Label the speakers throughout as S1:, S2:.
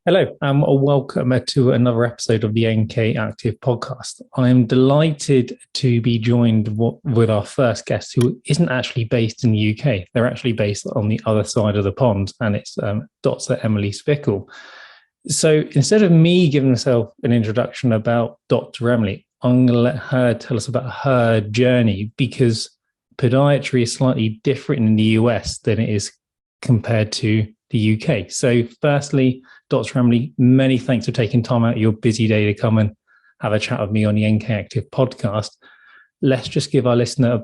S1: Hello, and welcome to another episode of the NK Active podcast. I am delighted to be joined with our first guest, who isn't actually based in the UK. They're actually based on the other side of the pond, and it's Dr. Emily Splichal. So instead of me giving myself an introduction about Dr. Emily, I'm going to let her tell us about her journey, because podiatry is slightly different in the US than it is compared to the UK. So firstly, Dr. Emily, many thanks for taking time out of your busy day to come and have a chat with me on the NK Active podcast. Let's just give our listener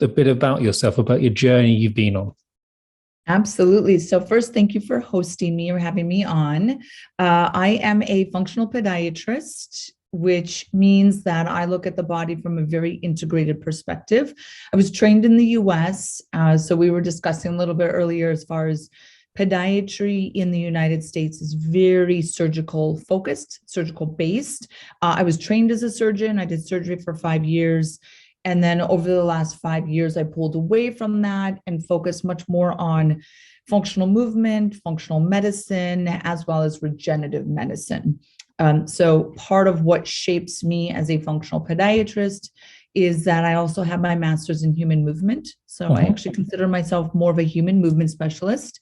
S1: a bit about yourself, about your journey you've been on.
S2: Absolutely. So first, thank you for hosting me or having me on. I am a functional podiatrist, which means that I look at the body from a very integrated perspective. I was trained in the US, so we were discussing a little bit earlier as far as podiatry in the United States is very surgical focused, surgical based. I was trained as a surgeon. I did surgery for 5 years. And then over the last 5 years, I pulled away from that and focused much more on functional movement, functional medicine, as well as regenerative medicine. So part of what shapes me as a functional podiatrist is that I also have my master's in human movement. So I actually consider myself more of a human movement specialist.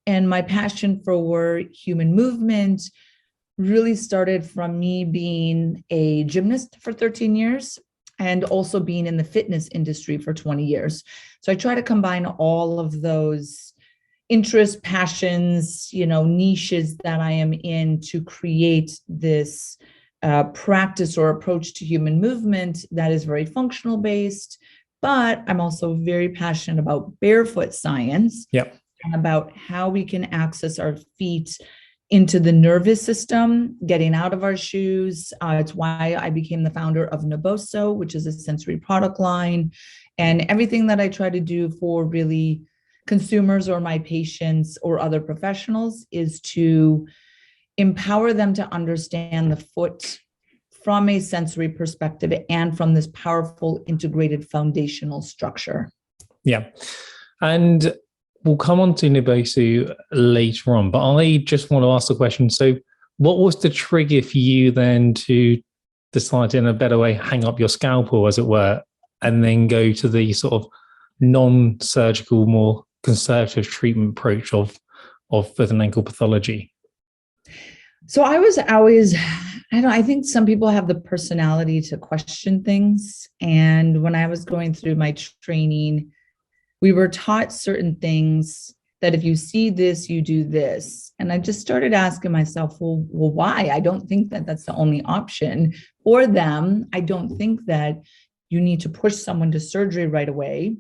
S2: And my passion for human movement really started from me being a gymnast for 13 years and also being in the fitness industry for 20 years. So I try to combine all of those interests, passions, niches that I am in to create this practice or approach to human movement that is very functional based. But I'm also very passionate about barefoot science.
S1: Yep.
S2: And about how we can access our feet into the nervous system, getting out of our shoes. It's why I became the founder of Naboso, which is a sensory product line. And everything that I try to do for really consumers or my patients or other professionals is to empower them to understand the foot from a sensory perspective and from this powerful integrated foundational structure.
S1: Yeah. And we'll come on to Naboso later on, but I just want to ask the question. So what was the trigger for you then to decide in a better way, hang up your scalpel, as it were, and then go to the sort of non-surgical, more conservative treatment approach of foot and ankle pathology?
S2: So I was always, I think some people have the personality to question things. And when I was going through my training, we were taught certain things that if you see this, you do this. And I just started asking myself, well, why? I don't think that that's the only option for them. I don't think that you need to push someone to surgery right away.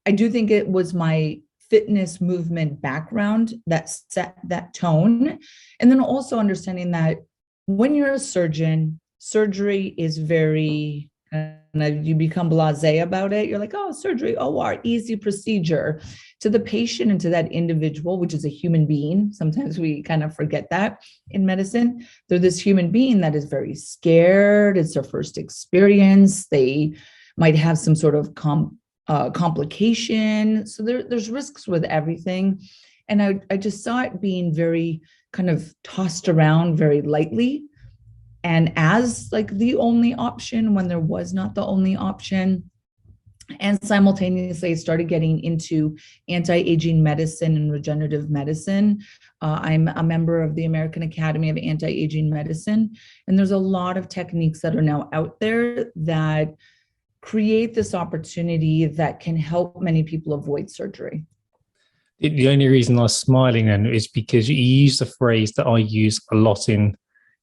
S2: I do think it was my fitness movement background that set that tone. And then also understanding that when you're a surgeon, surgery is very you become blasé about it. You're like, oh, surgery, OR, easy procedure. To the patient and to that individual, which is a human being, sometimes we kind of forget that in medicine. They're this human being that is very scared. It's their first experience. They might have some sort of complication. So there's risks with everything. And I just saw it being very kind of tossed around very lightly. And as like the only option when there was not the only option. And simultaneously, I started getting into anti-aging medicine and regenerative medicine. I'm a member of the American Academy of Anti-Aging Medicine. And there's a lot of techniques that are now out there that create this opportunity that can help many people avoid surgery.
S1: The only reason I was smiling then is because you used a phrase that I use a lot in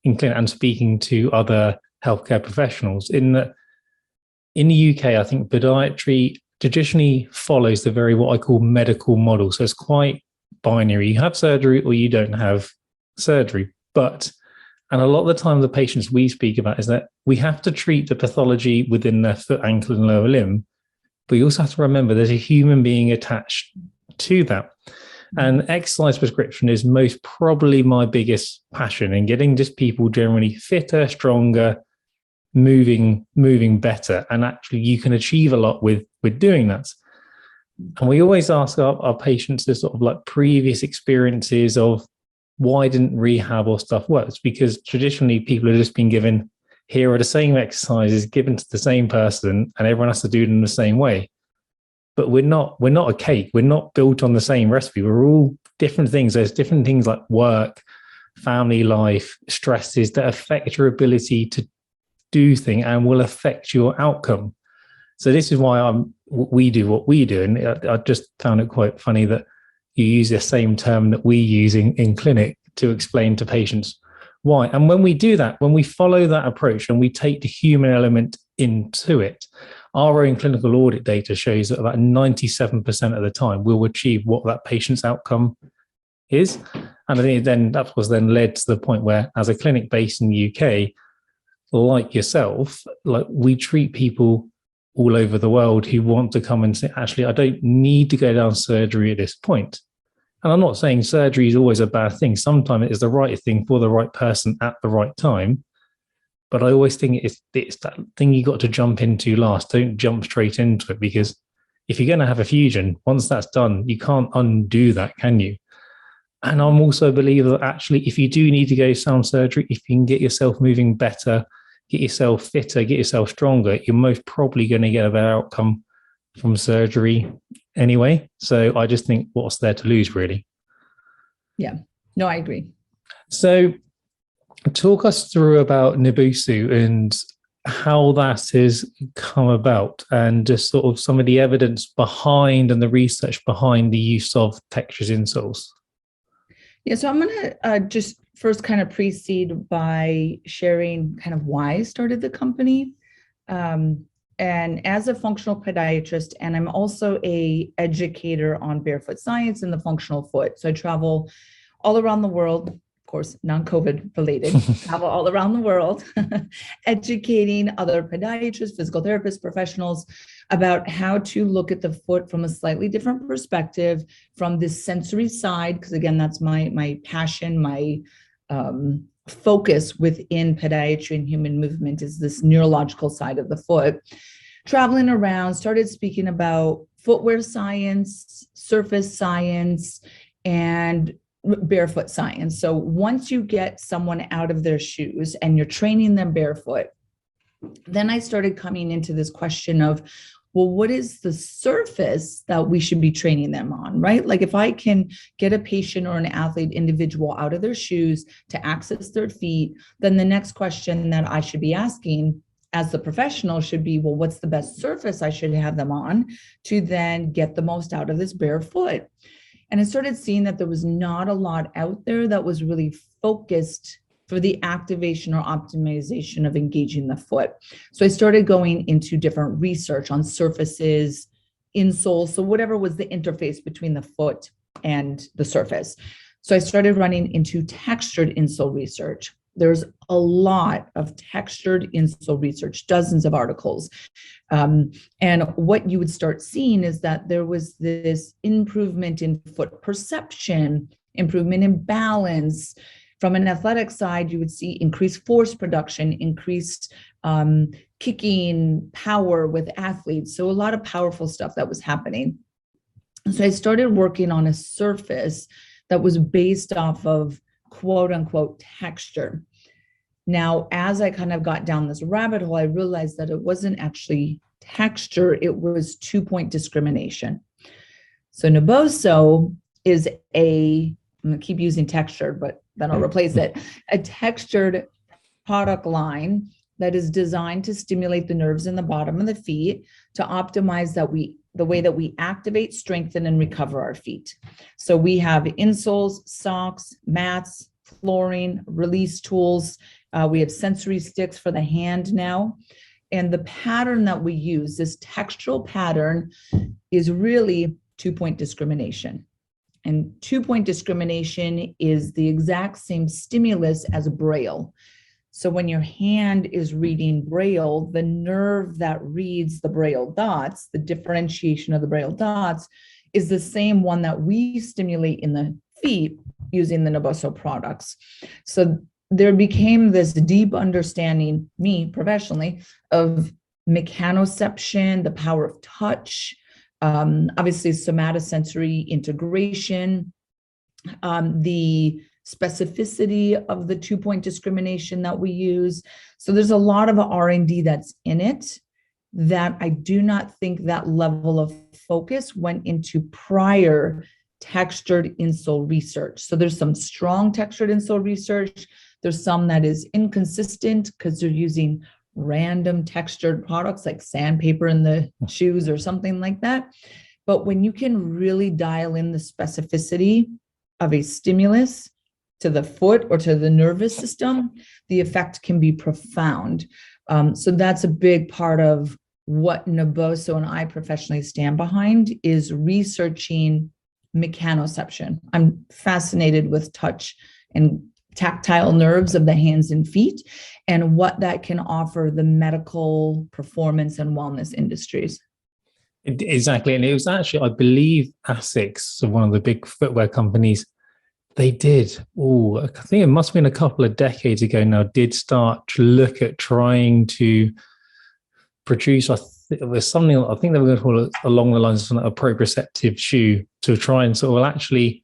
S1: clinic and speaking to other healthcare professionals. In the UK, I think podiatry traditionally follows the very what I call medical model. So it's quite binary. You have surgery or you don't have surgery. And a lot of the time the patients we speak about is that we have to treat the pathology within their foot, ankle, and lower limb. But you also have to remember there's a human being attached to that. And exercise prescription is most probably my biggest passion in getting just people generally fitter, stronger, moving better. And actually you can achieve a lot with doing that. And we always ask our patients to sort of like previous experiences of why didn't rehab or stuff work? It's because traditionally people have just been given, here are the same exercises given to the same person, and everyone has to do them the same way. But we're not a cake. We're not built on the same recipe. We're all different things. There's different things like work, family life, stresses that affect your ability to do things and will affect your outcome. So this is why we do what we do. And I just found it quite funny that you use the same term that we use in clinic to explain to patients why. And when we do that, when we follow that approach and we take the human element into it, our own clinical audit data shows that about 97% of the time we'll achieve what that patient's outcome is. And I think then that was then led to the point where, as a clinic based in the UK, like yourself, like we treat people all over the world who want to come and say, actually, I don't need to go down surgery at this point. And I'm not saying surgery is always a bad thing. Sometimes it is the right thing for the right person at the right time. But I always think it's that thing you got to jump into last. Don't jump straight into it, because if you're going to have a fusion, once that's done, you can't undo that, can you? And I'm also a believer that actually, if you do need to go sound surgery, if you can get yourself moving better, get yourself fitter, get yourself stronger, you're most probably going to get a better outcome from surgery anyway. So I just think, what's there to lose, really?
S2: Yeah, no, I agree.
S1: So talk us through about Nibusu and how that has come about, and just sort of some of the evidence behind and the research behind the use of textured insoles.
S2: Yeah, so I'm going to just first kind of precede by sharing kind of why I started the company. And as a functional podiatrist, and I'm also an educator on barefoot science and the functional foot. So I travel all around the world, of course, non-COVID related, travel all around the world, educating other podiatrists, physical therapists, professionals about how to look at the foot from a slightly different perspective, from this sensory side, because again, that's my passion, my focus within podiatry and human movement is this neurological side of the foot. Traveling around, started speaking about footwear science, surface science, and barefoot science. So once you get someone out of their shoes and you're training them barefoot, then I started coming into this question of, well, what is the surface that we should be training them on, right? Like if I can get a patient or an athlete individual out of their shoes to access their feet, then the next question that I should be asking as the professional should be, well, what's the best surface I should have them on to then get the most out of this barefoot? And I started seeing that there was not a lot out there that was really focused for the activation or optimization of engaging the foot. So I started going into different research on surfaces, insoles, so whatever was the interface between the foot and the surface. So I started running into textured insole research. There's a lot of textured insole research, dozens of articles. And what you would start seeing is that there was this improvement in foot perception, improvement in balance. From an athletic side, you would see increased force production, increased kicking power with athletes. So a lot of powerful stuff that was happening. So I started working on a surface that was based off of quote unquote texture. Now, as I kind of got down this rabbit hole, I realized that it wasn't actually texture, it was 2-point discrimination. So Nibusu is I'm going to keep using textured, but then I'll replace it. A textured product line that is designed to stimulate the nerves in the bottom of the feet to optimize the way that we activate, strengthen, and recover our feet. So we have insoles, socks, mats, flooring, release tools. We have sensory sticks for the hand now. And the pattern that we use, this textural pattern, is really 2-point discrimination. And 2-point discrimination is the exact same stimulus as Braille. So when your hand is reading Braille, the nerve that reads the Braille dots, the differentiation of the Braille dots, is the same one that we stimulate in the feet using the Nibusu products. So there became this deep understanding, me professionally, of mechanoception, the power of touch, obviously somatosensory integration, the specificity of the 2-point discrimination that we use. So there's a lot of R&D that's in it that I do not think that level of focus went into prior textured insole research. So there's some strong textured insole research. There's some that is inconsistent because they're using random textured products like sandpaper in the shoes or something like that. But when you can really dial in the specificity of a stimulus to the foot or to the nervous system, the effect can be profound. So that's a big part of what Naboso and I professionally stand behind, is researching mechanoception. I'm fascinated with touch and tactile nerves of the hands and feet and what that can offer the medical performance and wellness industries.
S1: Exactly. And it was actually, I believe, ASICS, so one of the big footwear companies, they did, I think it must have been a couple of decades ago now, did start to look at trying to produce, it was something, I think they were going to call it along the lines of a proprioceptive shoe, to try and sort of, well, actually,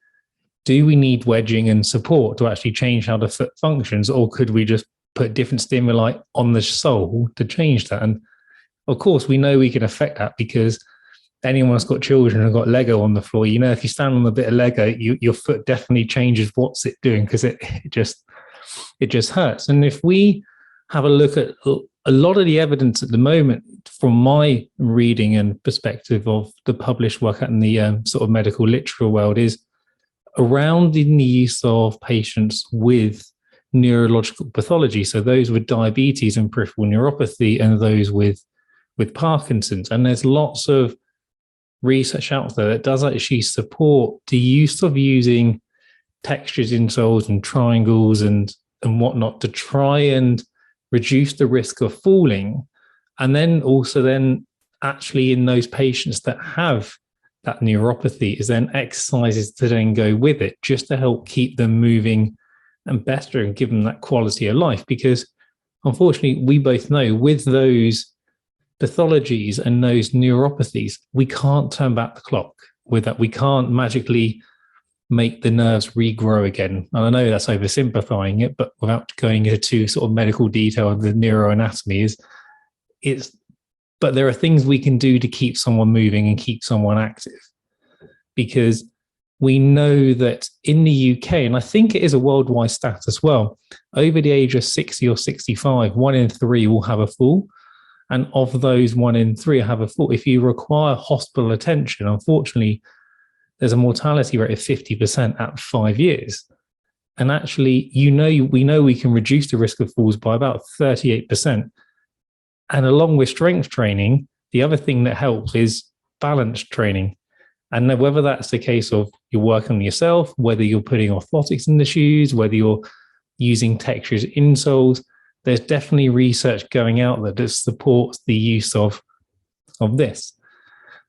S1: do we need wedging and support to actually change how the foot functions, or could we just put different stimuli on the sole to change that? And of course, we know we can affect that because anyone that's got children and got Lego on the floor, you know, if you stand on a bit of Lego, your foot definitely changes what's it doing, because it just hurts. And if we have a look at a lot of the evidence at the moment, from my reading and perspective of the published work in the sort of medical literature world, is around in the use of patients with neurological pathology. So those with diabetes and peripheral neuropathy, and those with Parkinson's. And there's lots of research out there that does actually support the use of using textures in soles and triangles and whatnot to try and reduce the risk of falling. And then also actually in those patients that have that neuropathy, is then exercises to then go with it, just to help keep them moving and better and give them that quality of life. Because unfortunately, we both know with those pathologies and those neuropathies, we can't turn back the clock with that. We can't magically make the nerves regrow again. And I know that's oversimplifying it, but without going into sort of medical detail of the neuroanatomy, but there are things we can do to keep someone moving and keep someone active. Because we know that in the UK, and I think it is a worldwide stat as well, over the age of 60 or 65, 1 in 3 will have a fall. And of those 1 in 3 have a fall, if you require hospital attention, unfortunately, there's a mortality rate of 50% at 5 years. And actually, we know we can reduce the risk of falls by about 38%. And along with strength training, the other thing that helps is balance training. And whether that's the case of you're working on yourself, whether you're putting orthotics in the shoes, whether you're using textures insoles, there's definitely research going out there that supports the use of this.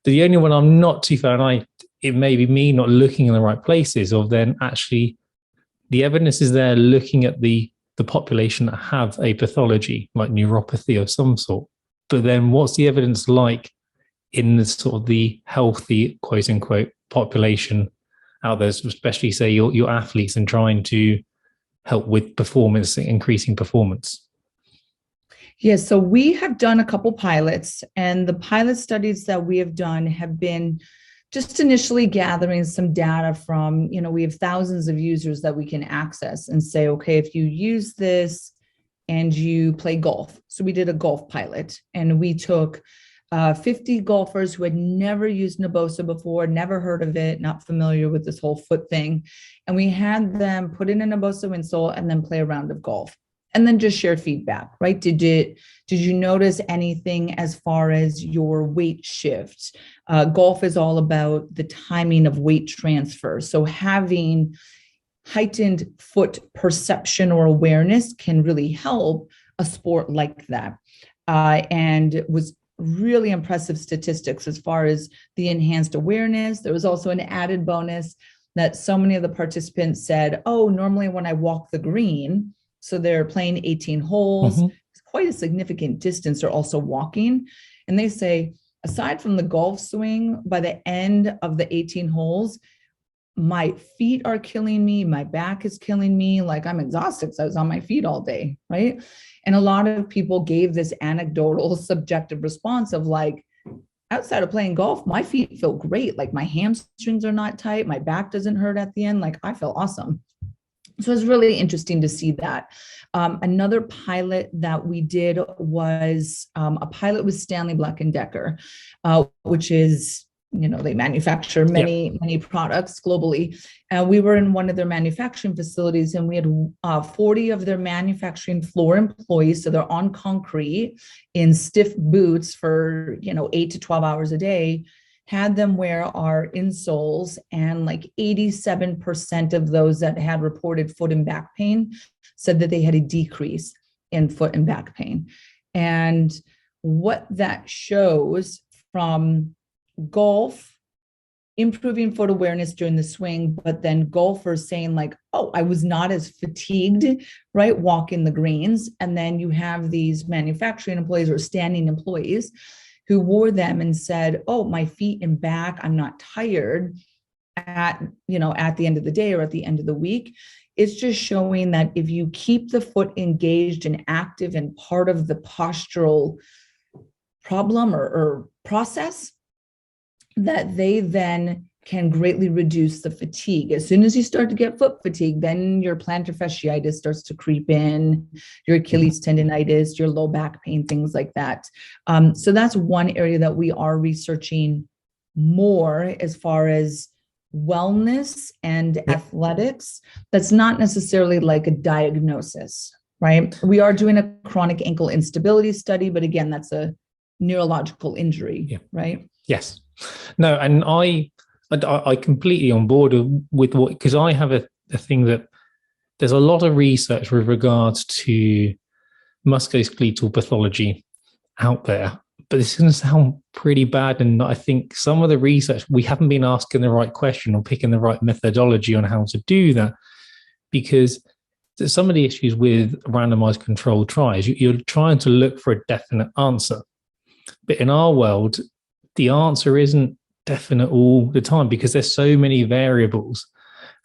S1: The only one I'm not too fan, it may be me not looking in the right places, or then actually the evidence is there looking at the population that have a pathology like neuropathy of some sort. But then what's the evidence like in the sort of the healthy, quote unquote, population out there, especially say your athletes, and trying to help with performance, increasing performance?
S2: Yes, so we have done a couple pilots, and the pilot studies that we have done have been just initially gathering some data from, we have thousands of users that we can access and say, okay, if you use this and you play golf. So we did a golf pilot, and we took 50 golfers who had never used Naboso before, never heard of it, not familiar with this whole foot thing. And we had them put in a Naboso insole and then play a round of golf, and then just share feedback, right? Did you notice anything as far as your weight shift? Golf is all about the timing of weight transfer. So having heightened foot perception or awareness can really help a sport like that. And it was really impressive statistics as far as the enhanced awareness. There was also an added bonus that so many of the participants said, oh, normally when I walk the green, so they're playing 18 holes, it's quite a significant distance they're also walking. And they say, aside from the golf swing, by the end of the 18 holes, my feet are killing me, my back is killing me, like I'm exhausted because I was on my feet all day, right? And a lot of people gave this anecdotal subjective response of like, outside of playing golf, my feet feel great. Like my hamstrings are not tight, my back doesn't hurt at the end, like I feel awesome. So it's really interesting to see that. Another pilot that we did was a pilot with Stanley Black and Decker, which is, they manufacture many products globally. We were in one of their manufacturing facilities, and we had 40 of their manufacturing floor employees. So they're on concrete in stiff boots for 8 to 12 hours a day. Had them wear our insoles, and like 87% of those that had reported foot and back pain said that they had a decrease in foot and back pain. And what that shows from golf, improving foot awareness during the swing, but then golfers saying like, oh, I was not as fatigued, right, walking the greens. And then you have these manufacturing employees or standing employees who wore them and said, oh, my feet and back, I'm not tired at the end of the day or at the end of the week. It's just showing that if you keep the foot engaged and active and part of the postural problem or process, that they then can greatly reduce the fatigue. As soon as you start to get foot fatigue, then your plantar fasciitis starts to creep in, your Achilles tendonitis, your low back pain, things like that. So that's one area that we are researching more as far as wellness and athletics. That's not necessarily like a diagnosis, right? We are doing a chronic ankle instability study, but again, that's a neurological injury, right?
S1: Yes. No, and I completely on board with what, because I have a thing that there's a lot of research with regards to musculoskeletal pathology out there, but this is going to sound pretty bad. And I think some of the research, we haven't been asking the right question or picking the right methodology on how to do that, because some of the issues with randomized controlled trials, you're trying to look for a definite answer. But in our world, the answer isn't definite all the time because there's so many variables.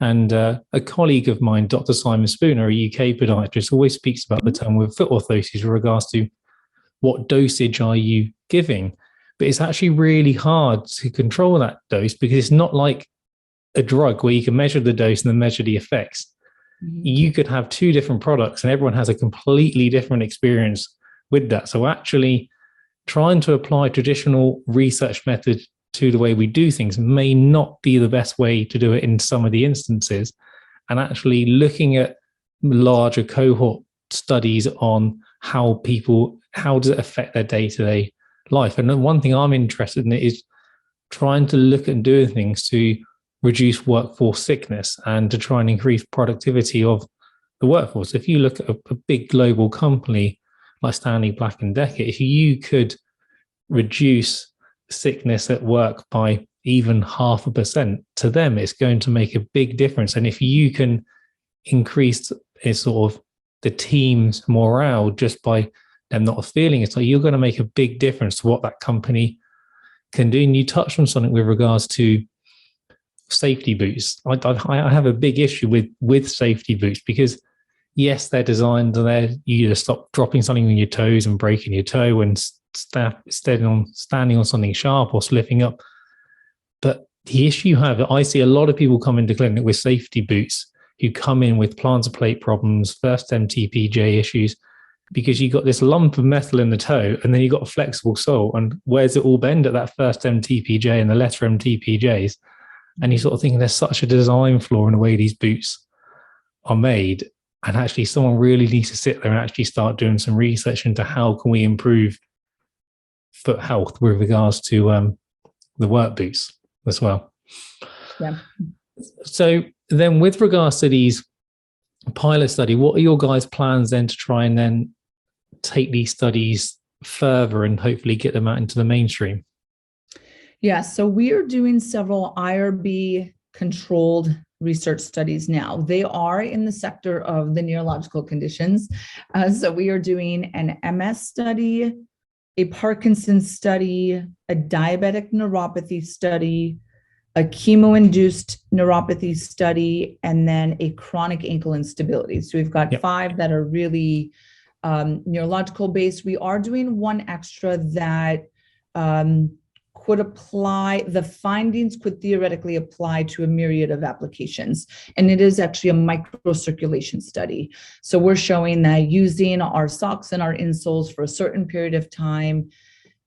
S1: And a colleague of mine, Dr. Simon Spooner, a UK podiatrist, always speaks about the term with foot orthosis with regards to what dosage are you giving. But it's actually really hard to control that dose because it's not like a drug where you can measure the dose and then measure the effects. You could have two different products and everyone has a completely different experience with that. So actually trying to apply traditional research methods to the way we do things may not be the best way to do it in some of the instances. And actually looking at larger cohort studies on how does it affect their day-to-day life. And one thing I'm interested in is trying to look at doing things to reduce workforce sickness and to try and increase productivity of the workforce. If you look at a big global company like Stanley Black and Decker, if you could reduce sickness at work by even 0.5%, to them it's going to make a big difference. And if you can increase sort of the team's morale just by them not feeling it, so you're going to make a big difference to what that company can do. And you touched on something with regards to safety boots. I have a big issue with safety boots because yes, they're designed there you to stop dropping something on your toes and breaking your toe and standing on something sharp or slipping up. But the issue you have, I see a lot of people come into clinic with safety boots who come in with plantar plate problems, first MTPJ issues, because you got this lump of metal in the toe and then you got a flexible sole. And where's it all bend at that first MTPJ and the lesser MTPJs? And you sort of think there's such a design flaw in the way these boots are made. And actually someone really needs to sit there and actually start doing some research into how can we improve foot health with regards to the work boots as well.
S2: Yeah.
S1: So then with regards to these pilot study, what are your guys' plans then to try and then take these studies further and hopefully get them out into the mainstream?
S2: Yeah, so we are doing several IRB controlled research studies now. They are in the sector of the neurological conditions. So we are doing an MS study, a Parkinson's study, a diabetic neuropathy study, a chemo-induced neuropathy study, and then a chronic ankle instability. So we've got 5 that are really neurological based. We are doing one extra that could apply, the findings could theoretically apply to a myriad of applications. And it is actually a microcirculation study. So we're showing that using our socks and our insoles for a certain period of time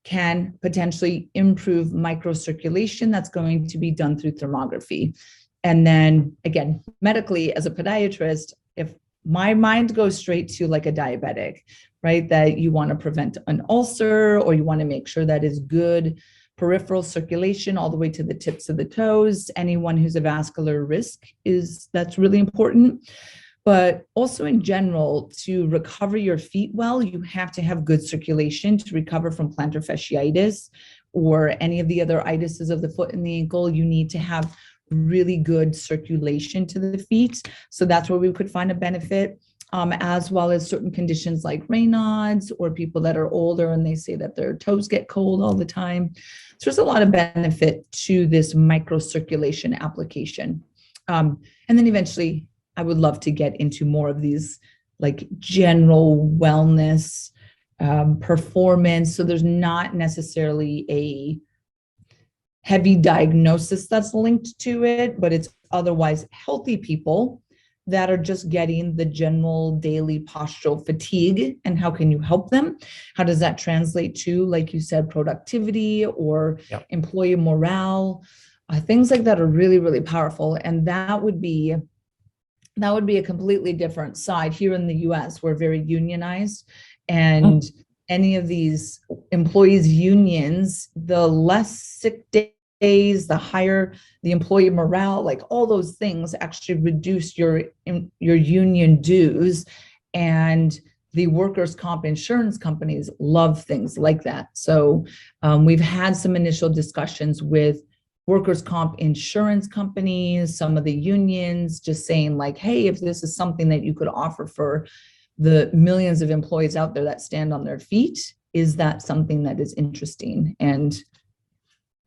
S2: can potentially improve microcirculation. That's going to be done through thermography. And then again, medically, as a podiatrist, if my mind goes straight to like a diabetic, right, that you want to prevent an ulcer, or you want to make sure that is good peripheral circulation all the way to the tips of the toes. Anyone who's a vascular risk, that's really important. But also in general, to recover your feet well, you have to have good circulation to recover from plantar fasciitis or any of the other itises of the foot and the ankle. You need to have really good circulation to the feet. So that's where we could find a benefit, as well as certain conditions like Raynaud's, or people that are older and they say that their toes get cold all the time. So there's a lot of benefit to this microcirculation application. And then eventually, I would love to get into more of these like general wellness, performance. So there's not necessarily a heavy diagnosis that's linked to it, but it's otherwise healthy people that are just getting the general daily postural fatigue. And how can you help them? How does that translate to, like you said, productivity or employee morale? Things like that are really, really powerful. And that would be a completely different side. Here in the US, we're very unionized, and any of these employees' unions, the less sick days, the higher the employee morale, like all those things actually reduce your union dues. And the workers' comp insurance companies love things like that. So we've had some initial discussions with workers' comp insurance companies, some of the unions, just saying like, hey, if this is something that you could offer for the millions of employees out there that stand on their feet, is that something that is interesting? And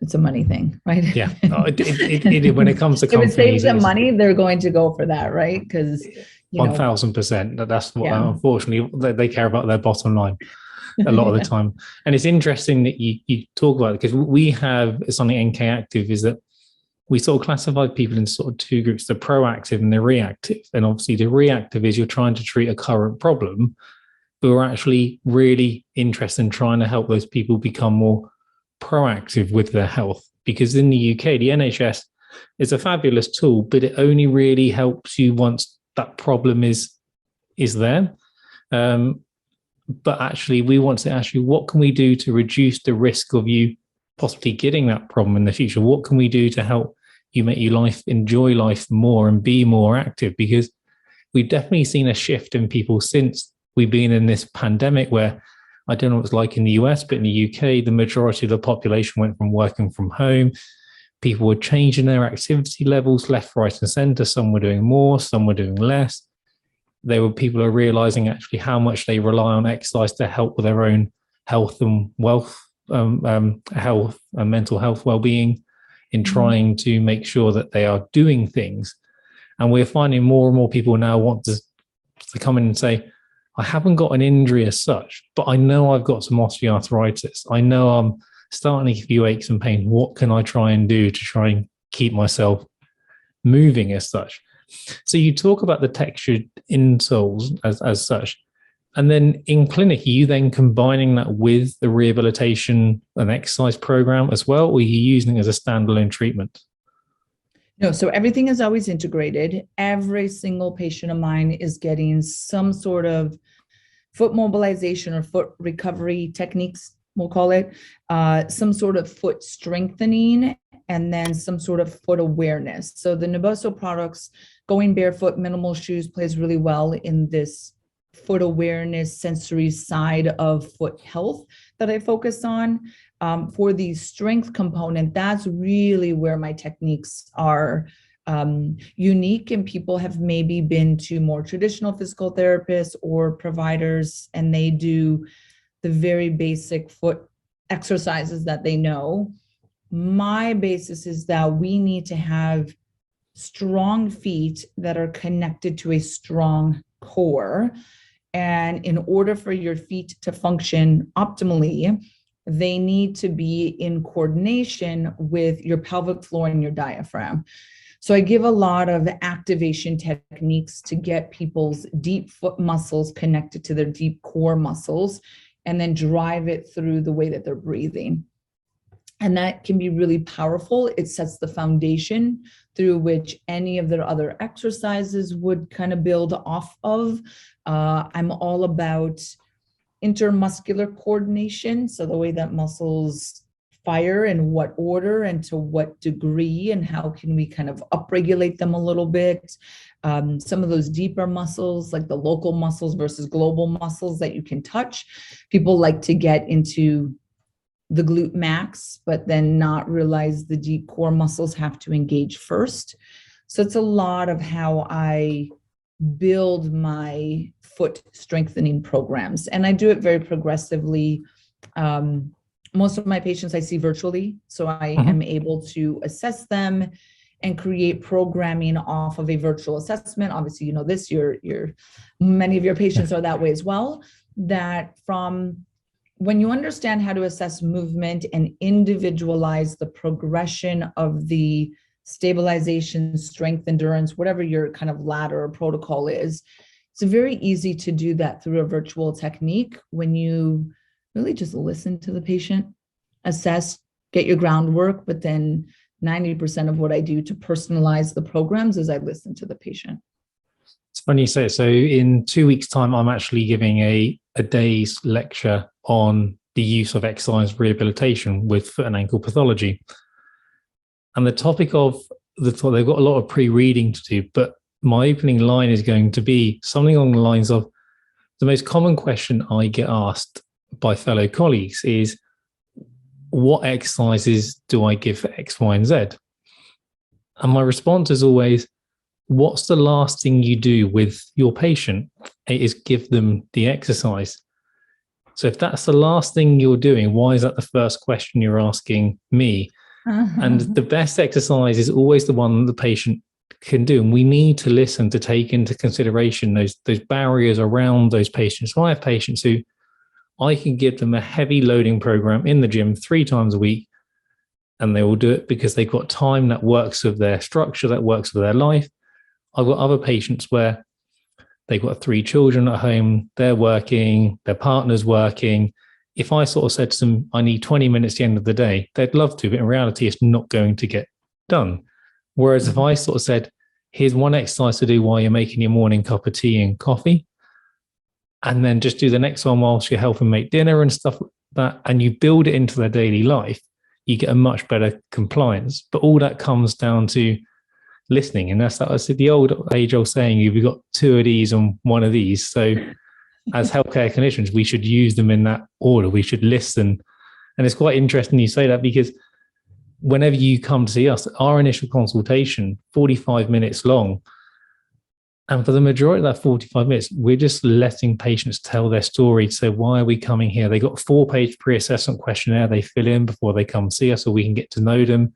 S2: it's a money thing, right?
S1: Yeah. When it comes to companies,
S2: if it saves them money, they're going to go for that, right? Because
S1: 1000%. That's what, unfortunately, they care about their bottom line a lot of the time. And it's interesting that you talk about it, because we have something NK Active, is that we sort of classify people in sort of 2 groups: the proactive and the reactive. And obviously the reactive is you're trying to treat a current problem, but we're actually really interested in trying to help those people become more proactive with their health. Because in the UK, the NHS is a fabulous tool, but it only really helps you once that problem is there. But actually, we want to what can we do to reduce the risk of you possibly getting that problem in the future? What can we do to help you make your life, enjoy life more and be more active? Because we've definitely seen a shift in people since we've been in this pandemic, where I don't know what it's like in the US, but in the UK, the majority of the population went from working from home. People were changing their activity levels left, right, and center. Some were doing more, some were doing less. People are realizing actually how much they rely on exercise to help with their own health and wealth, health and mental health well-being, in trying to make sure that they are doing things. And we're finding more and more people now want to come in and say, I haven't got an injury as such, but I know I've got some osteoarthritis. I know I'm starting to give you aches and pains. What can I try and do to try and keep myself moving as such? So you talk about the textured insoles as such. And then in clinic, are you then combining that with the rehabilitation and exercise program as well, or are you using it as a standalone treatment?
S2: No, so everything is always integrated. Every single patient of mine is getting some sort of foot mobilization or foot recovery techniques, we'll call it, some sort of foot strengthening, and then some sort of foot awareness. So the Nuboso products, going barefoot, minimal shoes, plays really well in this foot awareness, sensory side of foot health that I focus on. For the strength component, that's really where my techniques are unique, and people have maybe been to more traditional physical therapists or providers, and they do the very basic foot exercises that they know. my basis is that we need to have strong feet that are connected to a strong core. And in order for your feet to function optimally, they need to be in coordination with your pelvic floor and your diaphragm. So I give a lot of activation techniques to get people's deep foot muscles connected to their deep core muscles, and then drive it through the way that they're breathing. And that can be really powerful. It sets the foundation through which any of their other exercises would kind of build off of. I'm all about intermuscular coordination. So the way that muscles fire, in what order and to what degree, and how can we kind of upregulate them a little bit. Some of those deeper muscles, like the local muscles versus global muscles that you can touch. People like to get into the glute max, but then not realize the deep core muscles have to engage first. So it's a lot of how I build my foot strengthening programs. And I do it very progressively. Most of my patients I see virtually, so I am able to assess them and create programming off of a virtual assessment. Obviously, you know this, many of your patients are that way as well. That from when you understand how to assess movement and individualize the progression of the stabilization, strength, endurance, whatever your kind of ladder or protocol is, it's very easy to do that through a virtual technique when you really just listen to the patient, assess, get your groundwork, but then 90% of what I do to personalize the programs is I listen to the patient.
S1: It's funny you say it. So in 2 weeks' time, I'm actually giving a day's lecture on the use of exercise rehabilitation with foot and ankle pathology. And the topic of they've got a lot of pre-reading to do, but my opening line is going to be something along the lines of the most common question I get asked by fellow colleagues is, what exercises do I give for X, Y, and Z? And my response is always, what's the last thing you do with your patient? It is give them the exercise. So if that's the last thing you're doing, why is that the first question you're asking me? And the best exercise is always the one the patient can do. And we need to listen to take into consideration those barriers around those patients. So I have patients who I can give them a heavy loading program in the gym 3 times a week, and they will do it because they've got time that works with their structure, that works with their life. I've got other patients where they've got 3 children at home, they're working, their partner's working. If I sort of said to them, I need 20 minutes at the end of the day, they'd love to, but in reality, it's not going to get done. Whereas if I sort of said, here's one exercise to do while you're making your morning cup of tea and coffee, and then just do the next one whilst you're helping make dinner and stuff like that, and you build it into their daily life, you get a much better compliance. But all that comes down to listening. And that's the old age-old saying, you've got 2 of these and 1 of these. So as healthcare clinicians, we should use them in that order. We should listen. And it's quite interesting you say that, because whenever you come to see us, our initial consultation, 45 minutes long, and for the majority of that 45 minutes, we're just letting patients tell their story. So why are we coming here? They got a 4-page pre-assessment questionnaire they fill in before they come see us, so we can get to know them.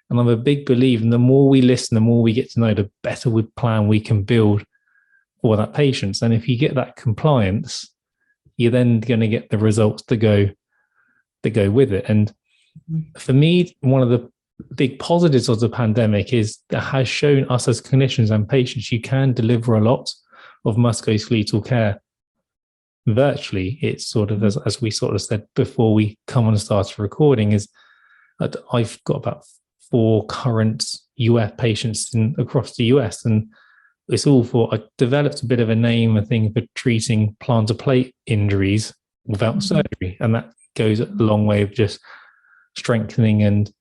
S1: And I'm a big believer in the more we listen, the more we get to know, the better plan we can build for that patient. And if you get that compliance, you're then going to get the results to go with it. And for me, one of the big positives of the pandemic is that has shown us as clinicians and patients you can deliver a lot of musculoskeletal care virtually. It's sort of, as we sort of said before we come on and start recording, is that I've got about 4 current UF patients across the US, and it's all I developed a bit of a name, I think, for treating plantar plate injuries without surgery. And that goes a long way of just strengthening and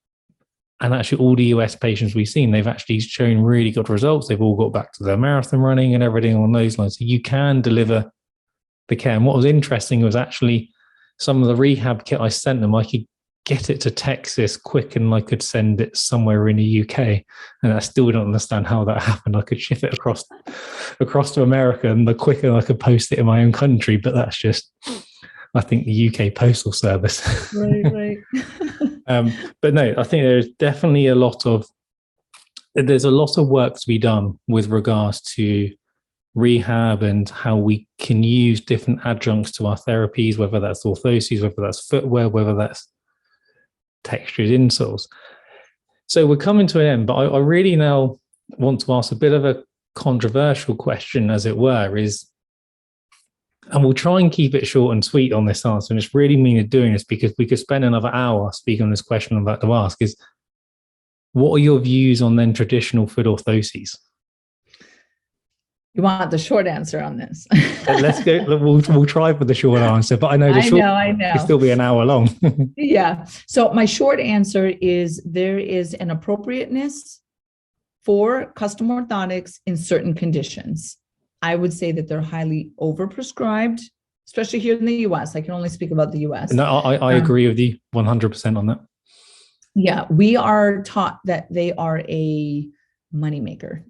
S1: actually all the US patients we've seen, they've actually shown really good results. They've all got back to their marathon running and everything along those lines. So you can deliver the care. And what was interesting was actually some of the rehab kit I sent them, I could get it to Texas quick and I could send it somewhere in the UK. And I still don't understand how that happened. I could ship it across to America, and the quicker I could post it in my own country. But that's just, I think, the UK Postal Service.
S2: Right.
S1: But no, I think there's definitely there's a lot of work to be done with regards to rehab and how we can use different adjuncts to our therapies, whether that's orthoses, whether that's footwear, whether that's textured insoles. So we're coming to an end, but I really now want to ask a bit of a controversial question, as it were, and we'll try and keep it short and sweet on this answer, and it's really mean of doing this because we could spend another hour speaking on this question I'm about to ask, is what are your views on then traditional foot orthoses?
S2: You want the short answer on this?
S1: Let's go. We'll try for the short answer, but I know the short will still be an hour long.
S2: Yeah. So my short answer is there is an appropriateness for custom orthotics in certain conditions. I would say that they're highly overprescribed, especially here in the US. I can only speak about the US.
S1: No, I agree with you 100% on that.
S2: Yeah, we are taught that they are a moneymaker,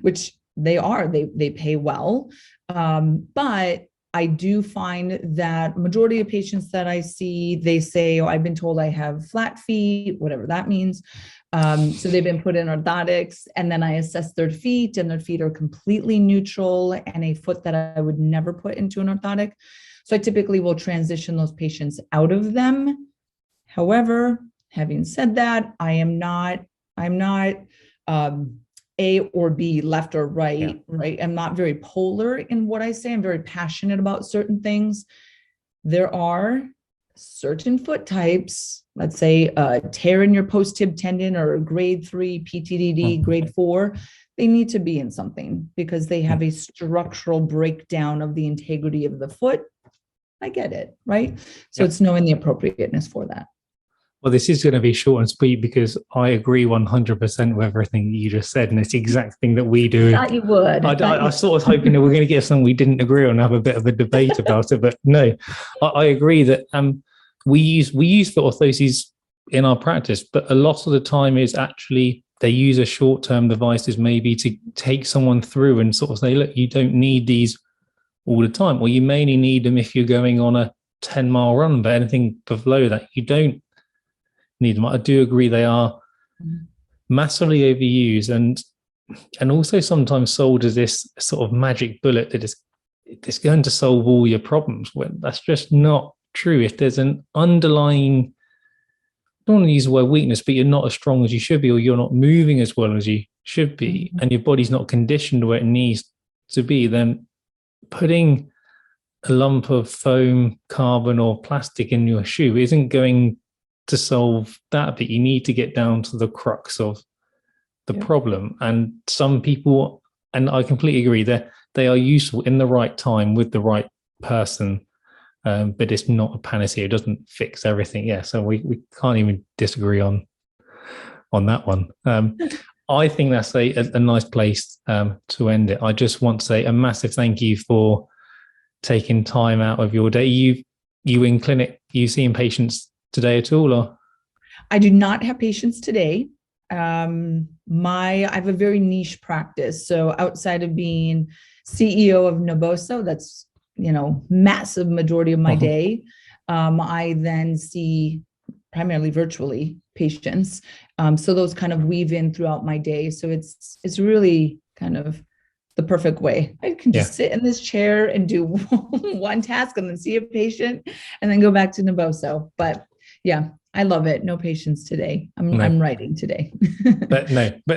S2: which they are. They pay well. But I do find that majority of patients that I see, they say, oh, I've been told I have flat feet, whatever that means. So they've been put in orthotics, and then I assess their feet, and their feet are completely neutral and a foot that I would never put into an orthotic. So I typically will transition those patients out of them. However, having said that, I'm not A or B, left or right, right? I'm not very polar in what I say. I'm very passionate about certain things. There are certain foot types, let's say a tear in your post-tib tendon or a grade 3 PTDD, grade 4, they need to be in something because they have a structural breakdown of the integrity of the foot. I get it, right? So it's knowing the appropriateness for that.
S1: Well, this is going to be short and sweet because I agree 100% with everything you just said, and it's the exact thing that we do.
S2: I thought you would.
S1: I sort of hoping that we're going to get something we didn't agree on and have a bit of a debate about it, but no, I agree that we use foot orthoses in our practice, but a lot of the time is actually they use a short-term devices maybe to take someone through and sort of say, look, you don't need these all the time, or you mainly need them if you're going on a 10-mile run, but anything below that, you don't need them. I do agree they are massively overused and also sometimes sold as this sort of magic bullet that is going to solve all your problems, when that's just not true. If there's an underlying, I don't want to use the word weakness, but you're not as strong as you should be, or you're not moving as well as you should be, and your body's not conditioned where it needs to be, then putting a lump of foam, carbon or plastic in your shoe isn't going to solve that, but you need to get down to the crux of the problem. And some people, and I completely agree, that they are useful in the right time with the right person, but it's not a panacea. It doesn't fix everything. Yeah, so we can't even disagree on that one. I think that's a nice place to end it. I just want to say a massive thank you for taking time out of your day. You in clinic, you seeing patients today at all, or?
S2: I do not have patients today. I have a very niche practice. So outside of being CEO of Naboso, that's, massive majority of my day. I then see primarily virtually patients. So those kind of weave in throughout my day. So it's really kind of the perfect way. I can just sit in this chair and do one task and then see a patient and then go back to Naboso. But yeah, I love it. No patients today. I'm writing today.
S1: but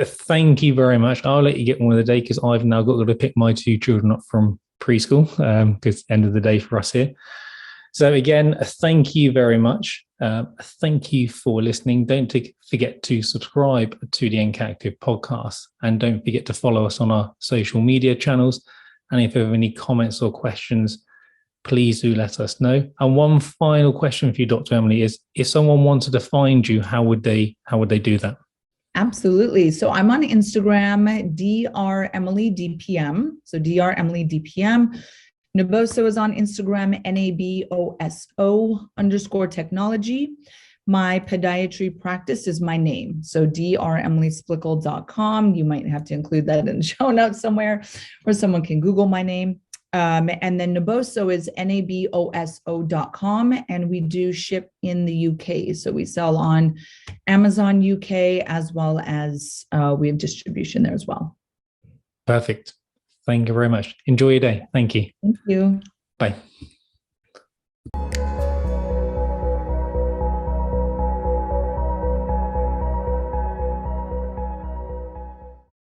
S1: thank you very much. I'll let you get on with the day because I've now got to pick my 2 children up from preschool because end of the day for us here. So again, thank you very much. Thank you for listening. Don't forget to subscribe to the NCACtive podcast, and don't forget to follow us on our social media channels. And if you have any comments or questions, please do let us know. And one final question for you, Dr. Emily, is if someone wanted to find you, how would they do that?
S2: Absolutely. So I'm on Instagram, Dr. Emily DPM. So Dr. Emily DPM. Naboso is on Instagram, NABOSO_technology. My podiatry practice is my name. So dremilysplichal.com. You might have to include that in the show notes somewhere, or someone can Google my name. And then Naboso is naboso.com. And we do ship in the UK. So we sell on Amazon UK, as well as we have distribution there as well.
S1: Perfect. Thank you very much. Enjoy your day. Thank you.
S2: Thank you.
S1: Bye.